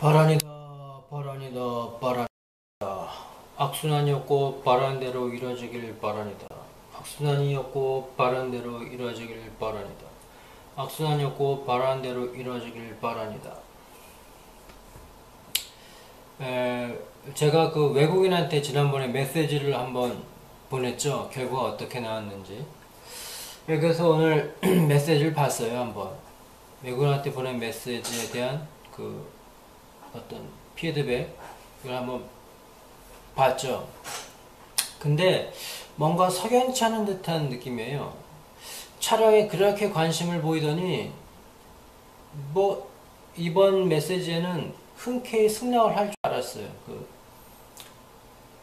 바란이다, 바란이다, 바란이다. 악순환이었고 바란대로 이루어지길 바란이다. 악순환이었고 바란대로 이루어지길 바란이다. 악순환이었고 바란대로 이루어지길 바란이다. 제가 그 외국인한테 지난번에 메시지를 한번 보냈죠. 결과가 어떻게 나왔는지. 그래서 오늘 메시지를 봤어요. 한번 외국인한테 보낸 메시지에 대한 그 어떤 피드백을 한번 봤죠. 근데 뭔가 석연치 않은 듯한 느낌이에요. 촬영에 그렇게 관심을 보이더니 뭐 이번 메시지에는 흔쾌히 승낙을 할 줄 알았어요.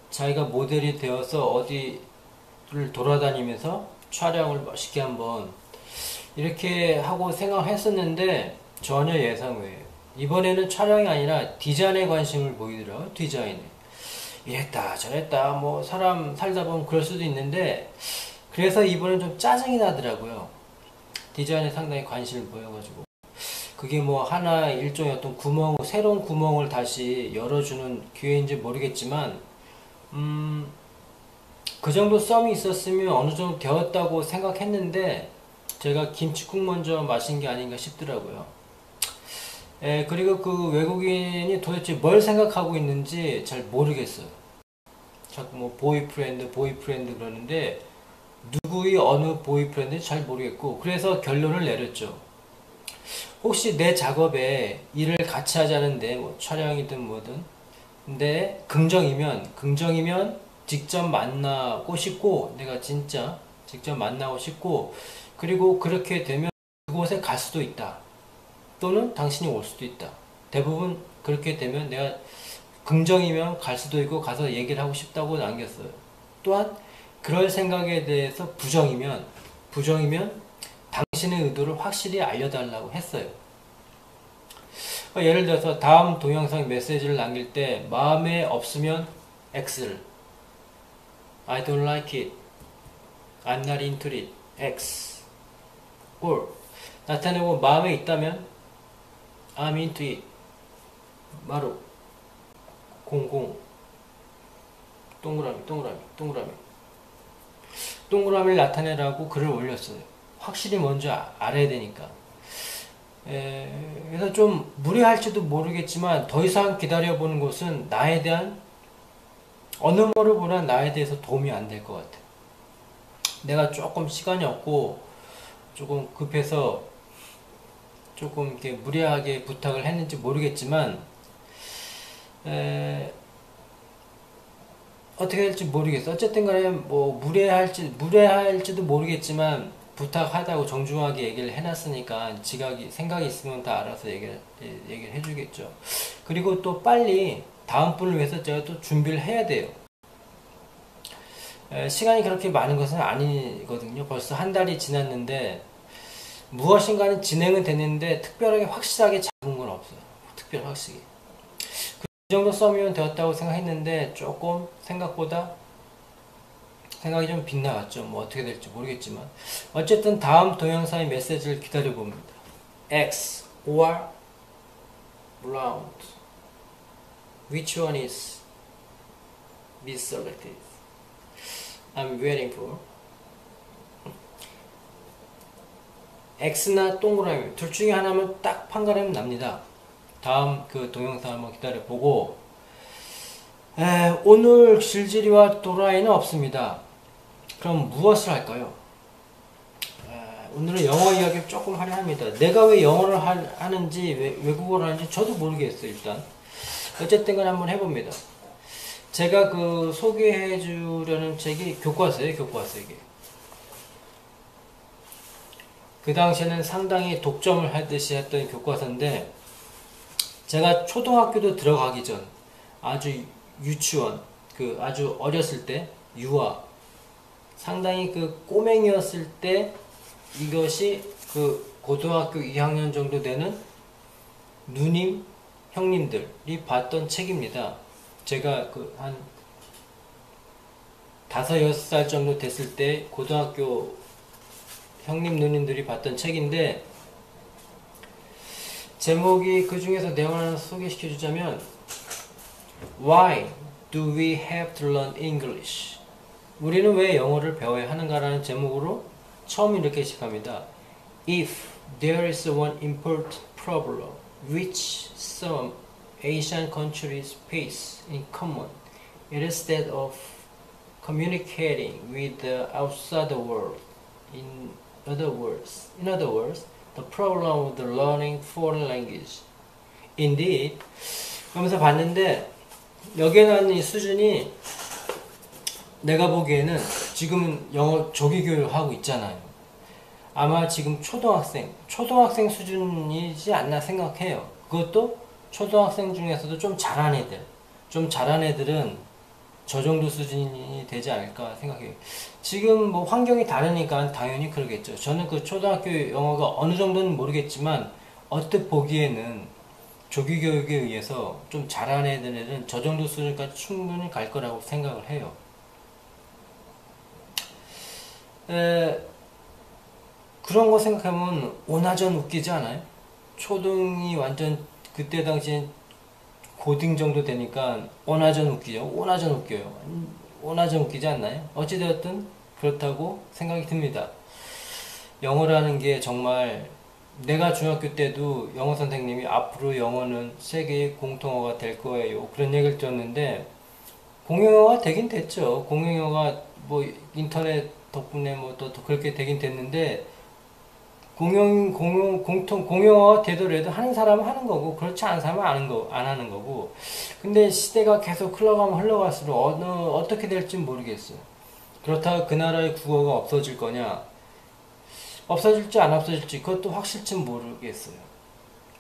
자기가 모델이 되어서 어디를 돌아다니면서 촬영을 멋있게 한번 이렇게 하고 생각했었는데 전혀 예상 외에요. 이번에는 촬영이 아니라 디자인에 관심을 보이더라고요. 디자인에. 이랬다 저랬다 뭐 사람 살다 보면 그럴 수도 있는데 그래서 이번엔 좀 짜증이 나더라고요. 디자인에 상당히 관심을 보여가지고 그게 뭐 하나 일종의 어떤 구멍, 새로운 구멍을 다시 열어주는 기회인지 모르겠지만 그 정도 썸이 있었으면 어느 정도 되었다고 생각했는데 제가 김치국 먼저 마신 게 아닌가 싶더라고요. 그리고 그 외국인이 도대체 뭘 생각하고 있는지 잘 모르겠어요. 자꾸 뭐 보이프렌드 그러는데 누구의 어느 보이프렌드인지 잘 모르겠고 그래서 결론을 내렸죠. 혹시 내 작업에 일을 같이 하자는데 뭐 촬영이든 뭐든 근데 긍정이면 직접 만나고 싶고 내가 진짜 직접 만나고 싶고 그리고 그렇게 되면 그곳에 갈 수도 있다. 또는 당신이 올 수도 있다. 대부분 그렇게 되면 내가 긍정이면 갈 수도 있고 가서 얘기를 하고 싶다고 남겼어요. 또한 그럴 생각에 대해서 부정이면 당신의 의도를 확실히 알려달라고 했어요. 예를 들어서 다음 동영상 메시지를 남길 때 마음에 없으면 X를 I don't like it, I'm not into it, X or 나타내고 마음에 있다면 I'm into it 마루 00 동그라미를 나타내라고 글을 올렸어요. 확실히 먼저 알아야 되니까. 그래서 좀 무리할지도 모르겠지만 더 이상 기다려보는 것은 나에 대한 어느 뭐보다 나에 대해서 도움이 안 될 것 같아요. 내가 조금 시간이 없고 조금 급해서 조금 이렇게 무리하게 부탁을 했는지 모르겠지만 어떻게 될지 모르겠어. 어쨌든 간에 뭐 무례할지도 모르겠지만 부탁하다고 정중하게 얘기를 해놨으니까 생각이 있으면 다 알아서 얘기를 해주겠죠. 그리고 또 빨리 다음 분을 위해서 제가 또 준비를 해야 돼요. 시간이 그렇게 많은 것은 아니거든요. 벌써 한 달이 지났는데 무엇인가는 진행은 됐는데 특별하게 확실하게 잡은 건 없어요. 특별 확실히. 그 정도 썸이면 되었다고 생각했는데 조금 생각보다 생각이 좀 빗나갔죠. 뭐 어떻게 될지 모르겠지만 어쨌든 다음 동영상의 메시지를 기다려봅니다. X or round which one is be selected I'm waiting for X나 동그라미 둘 중에 하나면 딱 판가름 납니다. 다음 그 동영상 한번 기다려보고 오늘 질질이와 또라이는 없습니다. 그럼 무엇을 할까요? 오늘은 영어 이야기를 조금 하려 합니다. 내가 왜 영어를 하는지 외국어를 하는지 저도 모르겠어요. 일단 어쨌든 간 한번 해봅니다. 제가 그 소개해 주려는 책이 교과서예요. 이게 그 당시에는 상당히 독점을 하듯이 했던 교과서인데 제가 초등학교도 들어가기 전 아주 유치원 아주 어렸을 때 유아 상당히 그 꼬맹이였을 때 이것이 그 고등학교 2학년 정도 되는 누님 형님들이 봤던 책입니다. 제가 그 한 5-6살 정도 됐을 때 고등학교 형님 누님들이 봤던 책인데 제목이 그 중에서 내용을 하나 소개시켜 주자면 Why do we have to learn English? 우리는 왜 영어를 배워야 하는가라는 제목으로 처음 이렇게 시작합니다. If there is one important problem which some Asian countries face in common, it is that of communicating with the outside world. In other words, the problem of the learning foreign language. Indeed, 그러면서 봤는데 여기에 나온 이 수준이 내가 보기에는 지금 영어 조기 교육을 하고 있잖아요. 아마 지금 초등학생 수준이지 않나 생각해요. 그것도 초등학생 중에서도 좀 잘한 애들은 저 정도 수준이 되지 않을까 생각해요. 지금 뭐 환경이 다르니까 당연히 그러겠죠. 저는 그 초등학교 영어가 어느 정도는 모르겠지만 언뜻 보기에는 조기 교육에 의해서 좀 잘한 애들은 저 정도 수준까지 충분히 갈 거라고 생각을 해요. 그런 거 생각하면 오나전 웃기지 않아요? 초등이 완전 그때 당시엔 고딩 정도 되니까 오나전 웃기죠. 오나전 웃겨요. 오나전 웃기지 않나요? 어찌되었든 그렇다고 생각이 듭니다. 영어라는 게 정말 내가 중학교 때도 영어 선생님이 앞으로 영어는 세계의 공통어가 될 거예요. 그런 얘기를 들었는데 공용어가 되긴 됐죠. 공용어가 뭐 인터넷 덕분에 뭐 또 그렇게 되긴 됐는데 공용어가 되더라도 하는 사람은 하는 거고 그렇지 않은 사람은 안 하는 거고. 근데 시대가 계속 흘러갈수록 어떻게 될지 모르겠어요. 그렇다고 그 나라의 국어가 없어질 거냐, 없어질지 안 없어질지 그것도 확실치 모르겠어요.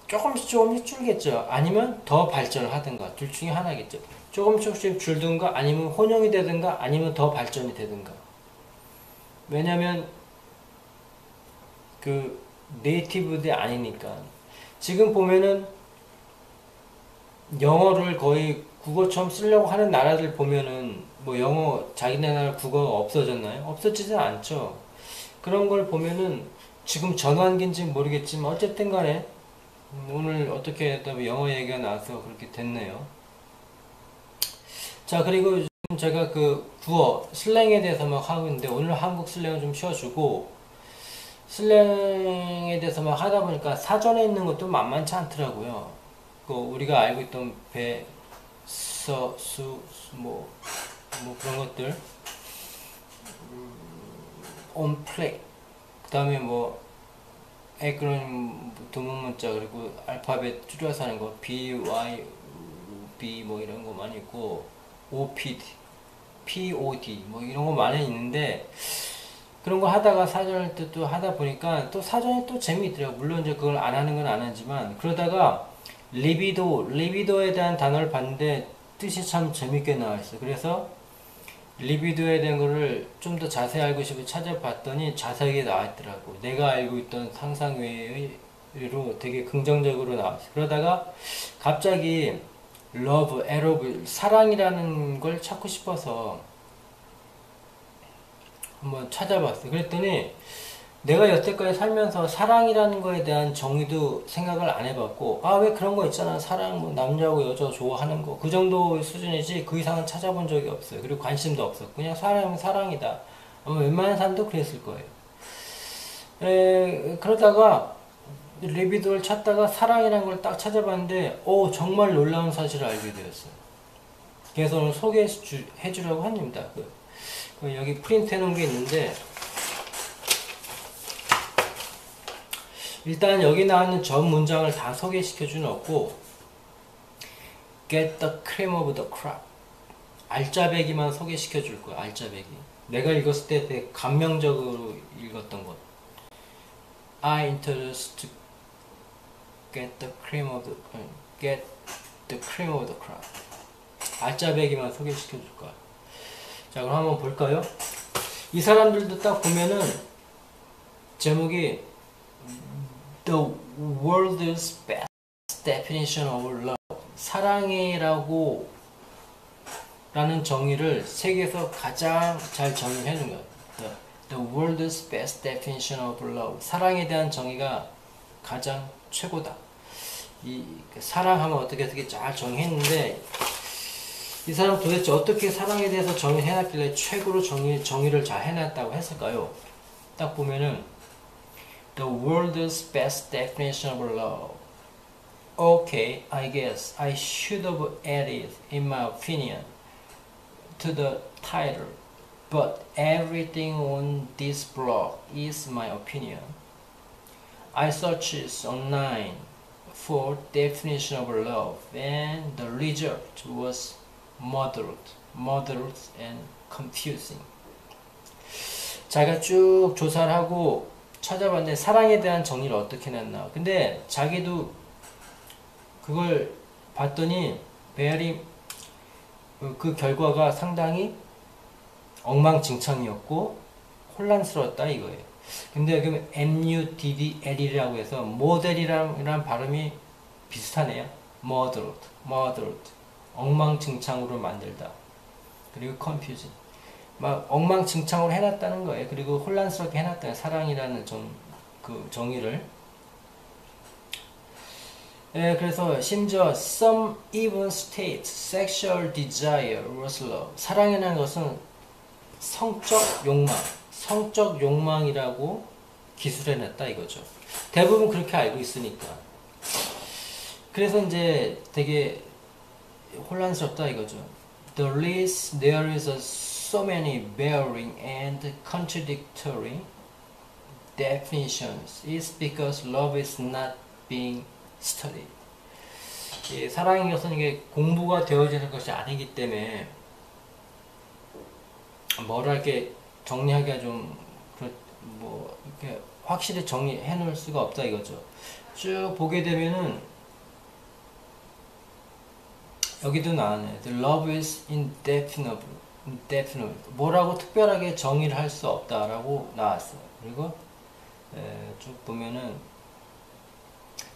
조금씩 줄겠죠. 아니면 더 발전을 하든가 둘 중에 하나겠죠. 조금씩 줄든가 아니면 혼용이 되든가 아니면 더 발전이 되든가. 왜냐면 그 네이티브들이 아니니까. 지금 보면은 영어를 거의 국어처럼 쓰려고 하는 나라들 보면은 뭐 영어 자기네 나라 국어가 없어졌나요? 없어지지 않죠. 그런 걸 보면은 지금 전환기인지 모르겠지만 어쨌든 간에 오늘 어떻게 영어 얘기가 나와서 그렇게 됐네요. 자, 그리고 요즘 제가 그 구어 슬랭에 대해서 막 하고 있는데 오늘 한국 슬랭을 좀 쉬어주고 슬랭에 대해서 막 하다 보니까 사전에 있는 것도 만만치 않더라고요. 그 우리가 알고 있던 배, 뭐 그런 것들, on play, 그 다음에 뭐 에크로님 두문문자 그리고 알파벳 줄여서 하는 거 B, Y, B 뭐 이런 거 많이 있고 OPD, POD 뭐 이런 거 많이 있는데 그런 거 하다가 사전을 또 하다 보니까 또 사전이 또 재미있더라고요. 물론 이제 그걸 안 하는 건 안 하지만 그러다가 리비도에 대한 단어를 봤는데 뜻이 참 재밌게 나와 있어요. 그래서 리비도에 대한 거를 좀 더 자세히 알고 싶어 찾아봤더니 자세하게 나와 있더라고. 내가 알고 있던 상상 외로 되게 긍정적으로 나왔어요. 그러다가 갑자기 러브, 에러브, 사랑이라는 걸 찾고 싶어서 한번 찾아봤어요. 그랬더니 내가 여태까지 살면서 사랑이라는 거에 대한 정의도 생각을 안 해봤고, 아, 왜 그런 거 있잖아. 사랑, 뭐, 남자하고 여자 좋아하는 거. 그 정도 수준이지, 그 이상은 찾아본 적이 없어요. 그리고 관심도 없었고, 그냥 사랑이면 사랑이다. 아마 웬만한 사람도 그랬을 거예요. 그러다가, 리비도를 찾다가 사랑이라는 걸 딱 찾아봤는데, 오, 정말 놀라운 사실을 알게 되었어요. 그래서 오늘 소개해 주려고 합니다. 여기 프린트 해놓은 게 있는데, 일단 여기 나오는 전 문장을 다 소개시켜 주는 없고 Get the cream of the crop 알짜배기만 소개시켜 줄 거야. 알짜배기 내가 읽었을 때 되게 감명적으로 읽었던 것. I introduced get the cream of the crop 알짜배기만 소개시켜 줄 거야. 자, 그럼 한번 볼까요? 이 사람들도 딱 보면은 제목이 The world's best definition of love. 사랑이라고 라는 정의를 세계에서 가장 잘 정의해 준 거예요. The world's best definition of love. 사랑에 대한 정의가 가장 최고다. 사랑하면 어떻게 잘 정의했는데 이 사람 도대체 어떻게 사랑에 대해서 정의를 해놨길래 최고로 정의를 잘 해놨다고 했을까요? 딱 보면은 The world's best definition of love. Okay, I guess I should have added, in my opinion, to the title. But everything on this blog is my opinion. I searched online for definition of love, and the result was moderate and confusing. 자기가 쭉 조사를 하고 찾아봤는데 사랑에 대한 정의를 어떻게 냈나. 근데 자기도 그걸 봤더니 그 결과가 상당히 엉망진창이었고 혼란스러웠다 이거예요. 근데 그럼 MUDDL이라고 해서 모델이란 발음이 비슷하네요. moderate 엉망진창으로 만들다. 그리고 confusing 막 엉망진창으로 해놨다는 거예요. 그리고 혼란스럽게 해놨다. 사랑이라는 그 정의를. 예, 그래서 심지어 some even state sexual desire was love. 사랑이라는 것은 성적 욕망이라고 기술해냈다 이거죠. 대부분 그렇게 알고 있으니까. 그래서 이제 되게 혼란스럽다 이거죠. There is so many varying and contradictory definitions. It's because love is not being studied. 사랑인 것은 이게 공부가 되어지는 것이 아니기 때문에 뭐라 이렇게 정리하기가 이렇게 확실히 정리해 놓을 수가 없다 이거죠. 쭉 보게 되면은 여기도 나왔네. The love is indefinable. 뭐라고 특별하게 정의를 할 수 없다라고 나왔어요. 그리고 쭉 보면은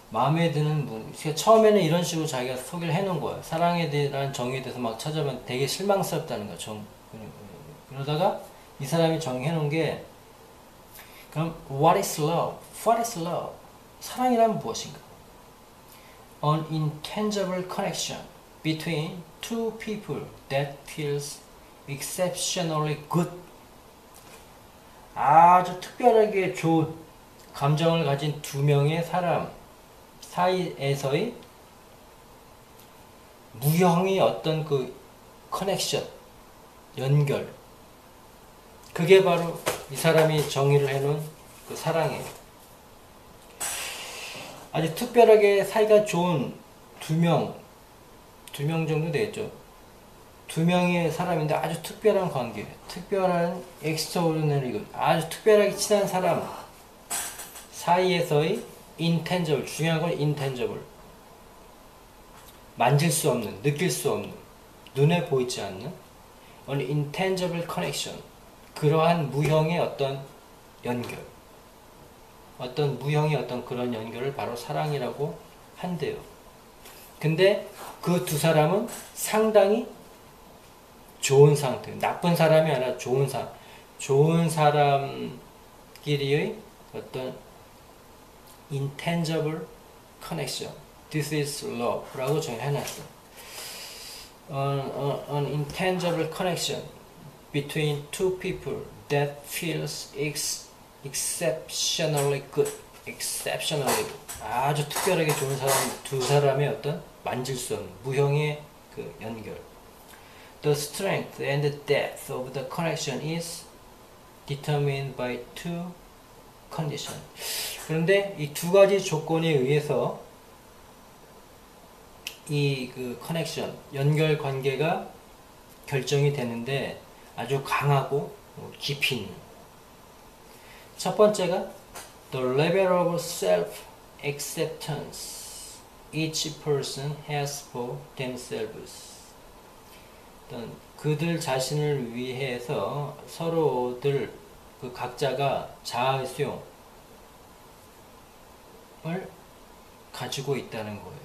마음에 드는 분, 처음에는 이런 식으로 자기가 소개를 해놓은 거예요. 사랑에 대한 정의에 대해서 막 찾아보면 되게 실망스럽다는 거죠. 그러다가 이 사람이 정의해놓은 게 그럼 What is love? What is love? 사랑이란 무엇인가? An intangible connection between two people that feels exceptionally good. 아주 특별하게 좋은 감정을 가진 두 명의 사람 사이에서의 무형의 어떤 그 커넥션, 연결. 그게 바로 이 사람이 정의를 해놓은 그 사랑이에요. 아주 특별하게 사이가 좋은 두 명 정도 되겠죠. 두 명의 사람인데 아주 특별한 관계, 특별한 extraordinary, 아주 특별하게 친한 사람 사이에서의 intangible, 중요한 건 intangible, 만질 수 없는, 느낄 수 없는, 눈에 보이지 않는 an intangible connection, 그러한 무형의 어떤 연결, 어떤 무형의 어떤 그런 연결을 바로 사랑이라고 한대요. 근데 그 두 사람은 상당히 좋은 상태, 나쁜 사람이 아니라 좋은 사람끼리의 어떤 intangible connection. This is love 라고 정해놨어. An intangible connection between two people that feels exceptionally good. exceptionally good. 아주 특별하게 좋은 두 사람의 어떤 만질 수 없는 무형의 그 연결. The strength and the depth of the connection is determined by two conditions. 그런데 이 두 가지 조건에 의해서 이 그 커넥션, 연결 관계가 결정이 되는데 아주 강하고 깊이 있는. 첫 번째가 the level of self-acceptance each person has for themselves. 그들 자신을 위해서 서로들 그 각자가 자아 수용을 가지고 있다는 거예요.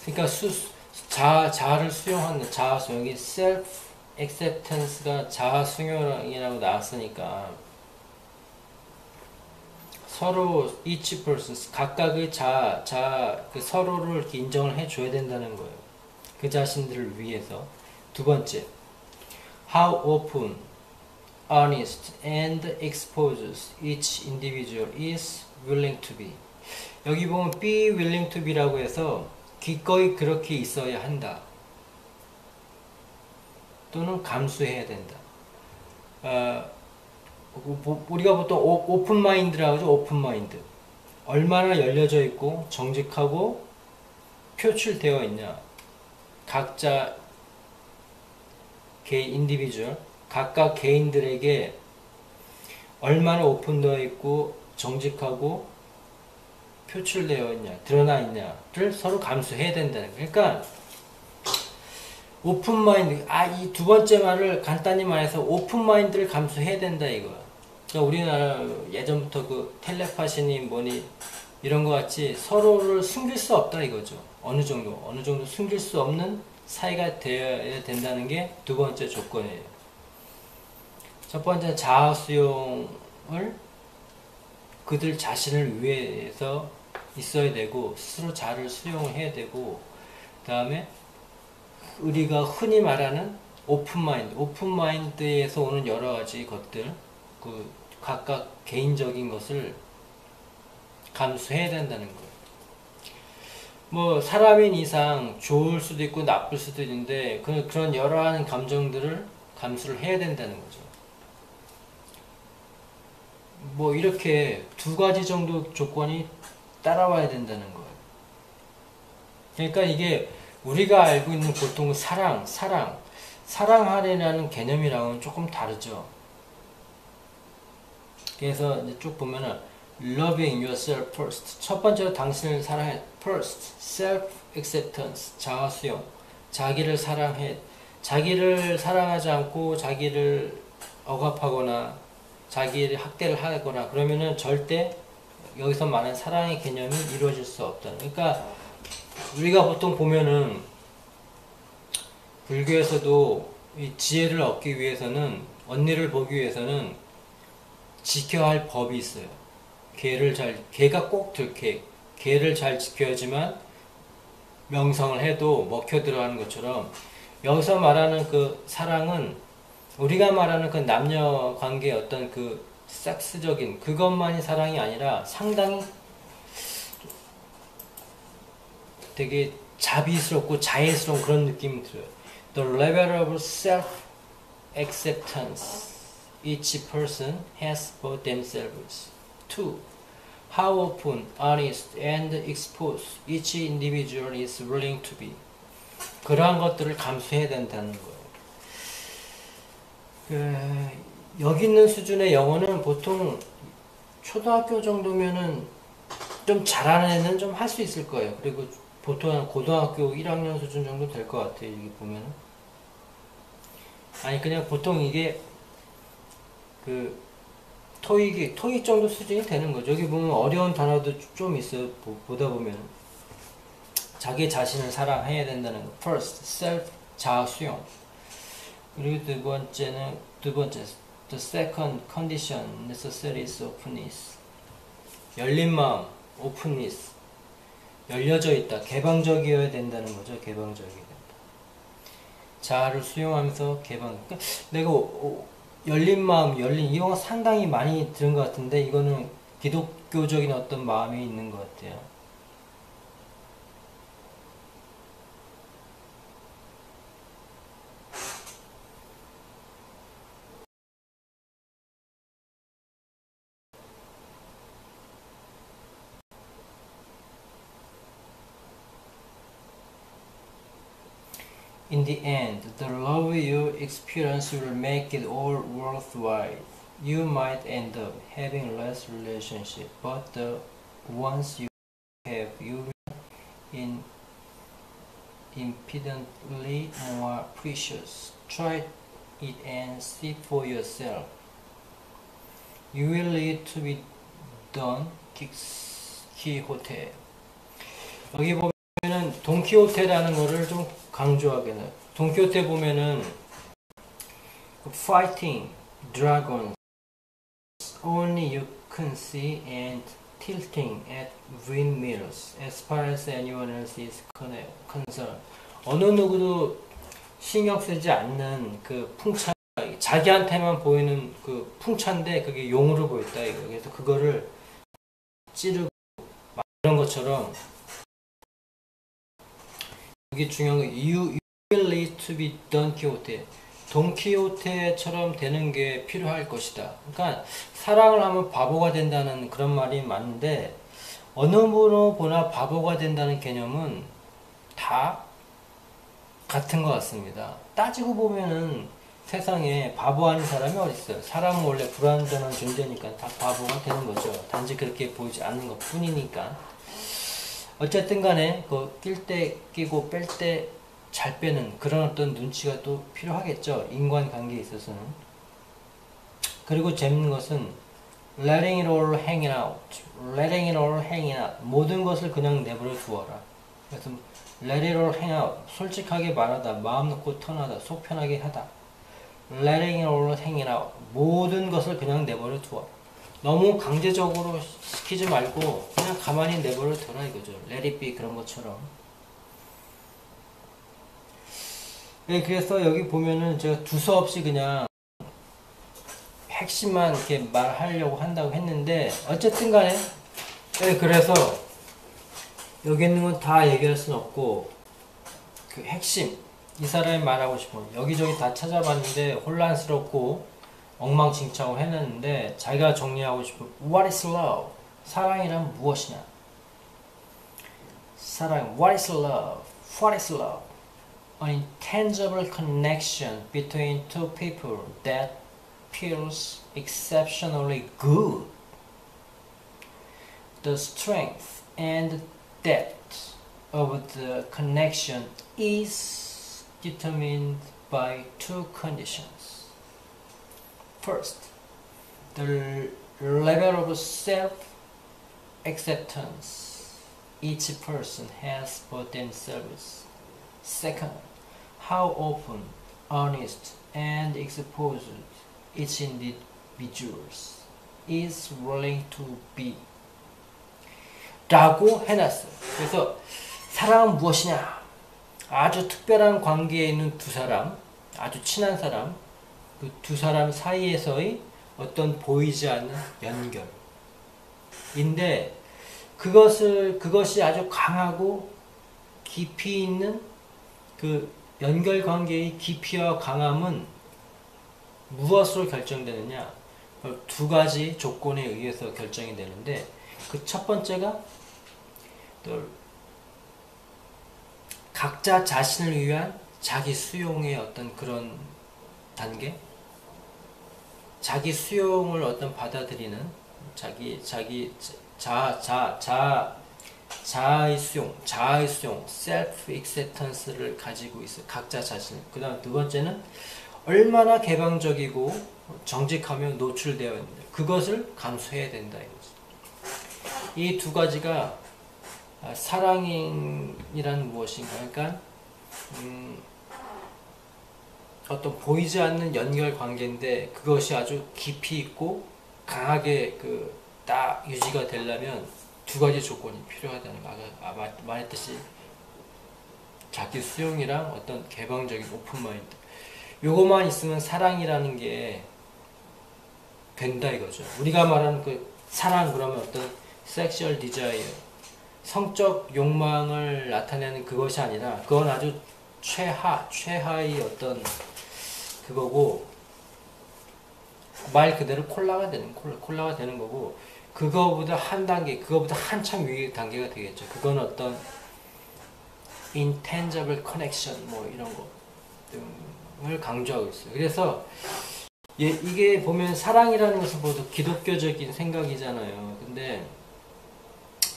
그러니까 자아를 수용하는 자아 수용이 self acceptance가 자아 수용이라고 나왔으니까 서로 each person 각각의 그 서로를 이렇게 인정을 해줘야 된다는 거예요. 그 자신들을 위해서. 두 번째, how open, honest, and exposed each individual is willing to be. 여기 보면 be willing to be라고 해서 기꺼이 그렇게 있어야 한다. 또는 감수해야 된다. 우리가 보통 오픈 마인드라고 하죠. 오픈 마인드. 얼마나 열려져 있고 정직하고 표출되어 있냐. 각자 개인 인디비주얼 각각 개인들에게 얼마나 오픈되어 있고 정직하고 표출되어 있냐, 드러나 있냐를 서로 감수해야 된다는 거예요. 그러니까 오픈 마인드, 이 두 번째 말을 간단히 말해서 오픈 마인드를 감수해야 된다 이거야. 그러니까 우리나라 예전부터 그 텔레파시니 뭐니 이런 거 같이 서로를 숨길 수 없다 이거죠. 어느 정도 숨길 수 없는 사이가 되어야 된다는 게 두 번째 조건이에요. 첫 번째는 자아 수용을 그들 자신을 위해서 있어야 되고 스스로 자아를 수용해야 되고, 그 다음에 우리가 흔히 말하는 오픈 마인드에서 오는 여러 가지 것들, 그 각각 개인적인 것을 감수해야 된다는 거예요. 뭐 사람인 이상 좋을 수도 있고 나쁠 수도 있는데 그런 여러한 감정들을 감수를 해야 된다는 거죠. 뭐 이렇게 두 가지 정도 조건이 따라와야 된다는 거예요. 그러니까 이게 우리가 알고 있는 보통 사랑하려는 개념이랑은 조금 다르죠. 그래서 이제 쭉 보면은 loving yourself first. 첫 번째로 당신을 사랑해. first. self acceptance. 자아 수용. 자기를 사랑해. 자기를 사랑하지 않고 자기를 억압하거나 자기를 학대를 하거나 그러면은 절대 여기서 말하는 사랑의 개념이 이루어질 수 없다. 그러니까 우리가 보통 보면은 불교에서도 이 지혜를 얻기 위해서는, 언니를 보기 위해서는 지켜야 할 법이 있어요. 개가 꼭 들게, 개를 잘 지켜야지만 명성을 해도 먹혀 들어가는 것처럼, 여기서 말하는 그 사랑은 우리가 말하는 그 남녀 관계의 어떤 그 섹스적인 그것만이 사랑이 아니라 상당히 되게 자비스럽고 자애스러운 그런 느낌이 들어요. The level of self-acceptance each person has for themselves. 2. How open, honest, and exposed each individual is willing to be. 그러한 것들을 감수해야 된다는 거예요. 여기 있는 수준의 영어는 보통 초등학교 정도면은 좀 잘하는 애는 좀 할 수 있을 거예요. 그리고 보통 고등학교 1학년 수준 정도 될 것 같아요. 여기 보면은. 아니 그냥 보통 이게 그 토익 정도 수준이 되는 거죠. 여기 보면 어려운 단어도 좀 있어요. 보다 보면 자기 자신을 사랑해야 된다는 거. first, self, 자아 수용. 그리고 두 번째 the second condition necessary is openness. 열린 마음, openness. 열려져 있다. 개방적이어야 된다는 거죠. 개방적이어야 된다. 자아를 수용하면서 개방. 그러니까 내가 열린 마음, 이런 거 상당히 많이 들은 것 같은데 이거는 기독교적인 어떤 마음이 있는 것 같아요. In the end, the love you experience will make it all worthwhile. You might end up having less relationship, but the ones you have, you will infinitely more precious. Try it and see for yourself. You will need to be done. Quixote. 여기 보면은 돈키호테라는 거를 좀 강조하게는, 돈키호테 보면은 fighting dragons only you vacancy and tilting at windmills as far as anyone else is concerned. 어느 누구도 신경 쓰지 않는 그 풍차, 자기한테만 보이는 그 풍차인데 그게 용으로 보였다 이거. 그래서 그거를 찌르고 막 이런 것처럼 이게 중요한 거. You will need to be Don Quixote. 돈키호테처럼 되는 게 필요할 것이다. 그러니까 사랑을 하면 바보가 된다는 그런 말이 맞는데 어느 분으로 보나 바보가 된다는 개념은 다 같은 것 같습니다. 따지고 보면은 세상에 바보 아닌 사람이 어디 있어요? 사람은 원래 불완전한 존재니까 다 바보가 되는 거죠. 단지 그렇게 보이지 않는 것 뿐이니까. 어쨌든 간에 그 낄 때 끼고 뺄 때 잘 빼는 그런 어떤 눈치가 또 필요하겠죠. 인간관계에 있어서는. 그리고 재밌는 것은 letting it all hang out, letting it all hang out. 모든 것을 그냥 내버려 두어라. 그래서 let it all hang out. 솔직하게 말하다, 마음 놓고 턴하다, 속 편하게 하다. letting it all hang out. 모든 것을 그냥 내버려 두어라. 너무 강제적으로 시키지 말고 그냥 가만히 내버려 둬라 이거죠. let it be 그런 것처럼. 네, 그래서 여기 보면은 제가 두서없이 그냥 핵심만 이렇게 말하려고 한다고 했는데 어쨌든 간에 네, 그래서 여기 있는 건 다 얘기할 수는 없고 그 핵심 이 사람이 말하고 싶은 여기저기 다 찾아봤는데 혼란스럽고 엉망진창으로 해놨는데 자기가 정리하고 싶은 What is love? 사랑이란 무엇이냐? 사랑 What is love? What is love? An intangible connection between two people that feels exceptionally good. The strength and depth of the connection is determined by two conditions. First, the level of self-acceptance each person has for themselves. Second, how open, honest, and exposed each individual is willing to be. 라고 해놨어요. 그래서 사랑은 무엇이냐? 아주 특별한 관계에 있는 두 사람, 아주 친한 사람, 그 두 사람 사이에서의 어떤 보이지 않는 연결인데 그것이 아주 강하고 깊이 있는 그 연결 관계의 깊이와 강함은 무엇으로 결정되느냐? 두 가지 조건에 의해서 결정이 되는데 그 첫 번째가 또 각자 자신을 위한 자기 수용의 어떤 그런 단계, 자기 수용을 어떤 받아들이는 자아의 수용, self acceptance를 가지고 있어. 각자 자신. 그다음 두 번째는 얼마나 개방적이고 정직하며 노출되어 있는지 그것을 감수해야 된다 이거지. 이 두 가지가 사랑이란 무엇인가? 그러니까 어떤 보이지 않는 연결 관계인데 그것이 아주 깊이 있고 강하게 딱 유지가 되려면 두 가지 조건이 필요하다는 거. 아까 말했듯이 자기 수용이랑 어떤 개방적인 오픈 마인드. 요것만 있으면 사랑이라는 게 된다 이거죠. 우리가 말하는 그 사랑 그러면 어떤 섹슈얼 디자이어, 성적 욕망을 나타내는 그것이 아니라 그건 아주 최하의 어떤 그거고 말 그대로 콜라가 되는 거고 그거보다 한 단계, 그거보다 한참 위의 단계가 되겠죠. 그건 어떤 intangible connection 뭐 이런 거를 강조하고 있어요. 그래서 이게 보면 사랑이라는 것은 모두 기독교적인 생각이잖아요. 근데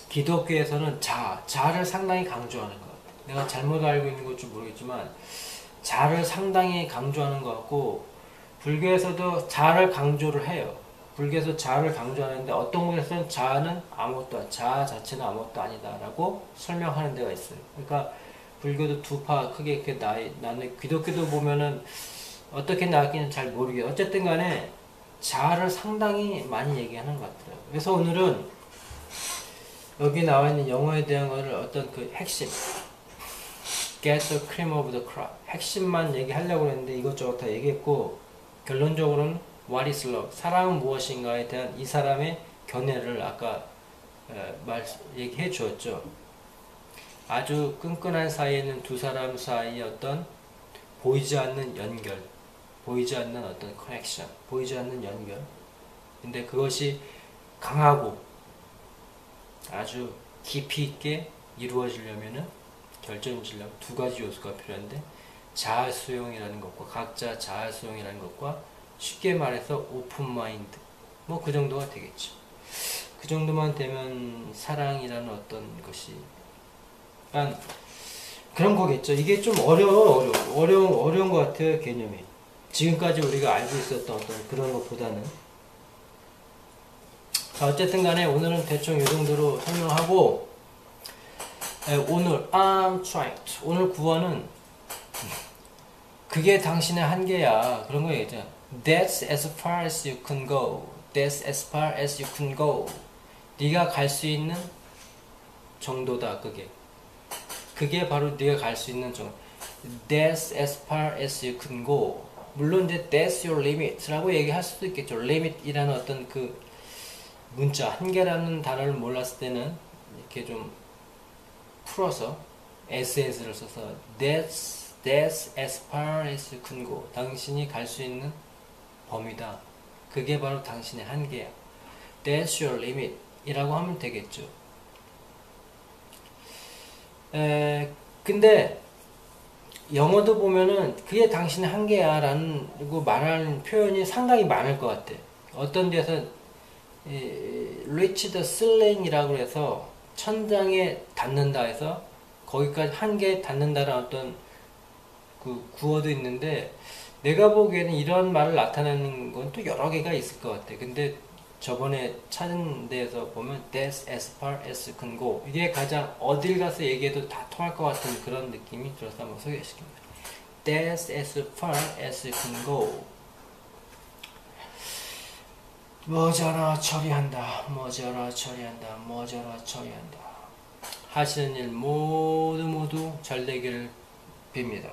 기독교에서는 자아를 상당히 강조하는 것 같아요. 내가 잘못 알고 있는 건지 모르겠지만 자아를 상당히 강조하는 것 같고 불교에서도 자아를 강조를 해요. 불교에서 자아를 강조하는데 어떤 곳에서는 자아는 자아 자체는 아무것도 아니다라고 설명하는 데가 있어요. 그러니까 불교도 두 파 크게 이렇게 나뉘 기독교도 보면은 어떻게 나왔기는 잘 모르겠어요. 어쨌든 간에 자아를 상당히 많이 얘기하는 것 같더라고요. 그래서 오늘은 여기 나와 있는 영어에 대한 거를 어떤 그 핵심, get the cream of the crop, 핵심만 얘기하려고 했는데 이것저것 다 얘기했고, 결론적으로는 what is love, 사랑은 무엇인가에 대한 이 사람의 견해를 아까 얘기해 주었죠. 아주 끈끈한 사이에는 두 사람 사이의 어떤 보이지 않는 연결, 보이지 않는 어떤 커넥션, 보이지 않는 연결. 근데 그것이 강하고 아주 깊이 있게 이루어지려면은, 결정지려면 두 가지 요소가 필요한데, 자아 수용이라는 것과, 각자 자아 수용이라는 것과, 쉽게 말해서 오픈 마인드, 뭐 그 정도가 되겠죠. 그 정도만 되면 사랑이라는 어떤 것이, 그러니까 그런 거겠죠. 이게 좀 어려운 것 같아요, 개념이. 지금까지 우리가 알고 있었던 어떤 그런 것보다는. 자, 어쨌든 간에 오늘은 대충 이 정도로 설명하고, 오늘 I'm trying to, 오늘 구원은 그게 당신의 한계야, 그런 거 얘기죠. That's as far as you can go. That's as far as you can go. 네가 갈 수 있는 정도다. 그게 바로 네가 갈 수 있는 정도. That's as far as you can go. 물론 이제 that's your limit라고 얘기할 수도 있겠죠. limit이라는 어떤 그 문자, 한계라는 단어를 몰랐을 때는 이렇게 좀 풀어서 SS를 써서 that's as far as you can go. 당신이 갈 수 있는 범위다. 그게 바로 당신의 한계야. That's your limit 이라고 하면 되겠죠. 근데 영어도 보면은 그게 당신의 한계야 라는 말하는 표현이 상당히 많을 것 같아. 어떤 데서 reach the ceiling 이라고 해서 천장에 닿는다 해서 거기까지 한계에 닿는다라는 어떤 그 구어도 있는데, 내가 보기에는 이런 말을 나타내는 건 또 여러 개가 있을 것 같아. 근데 저번에 찾은 데에서 보면 that's as far as you can go, 이게 가장 어딜 가서 얘기해도 다 통할 것 같은 그런 느낌이 들어서 한번 소개시킵니다. That's as far as you can go. 머저러 처리한다, 머저러 처리한다, 머저러 처리한다. 하시는 일 모두 잘 되기를 빕니다.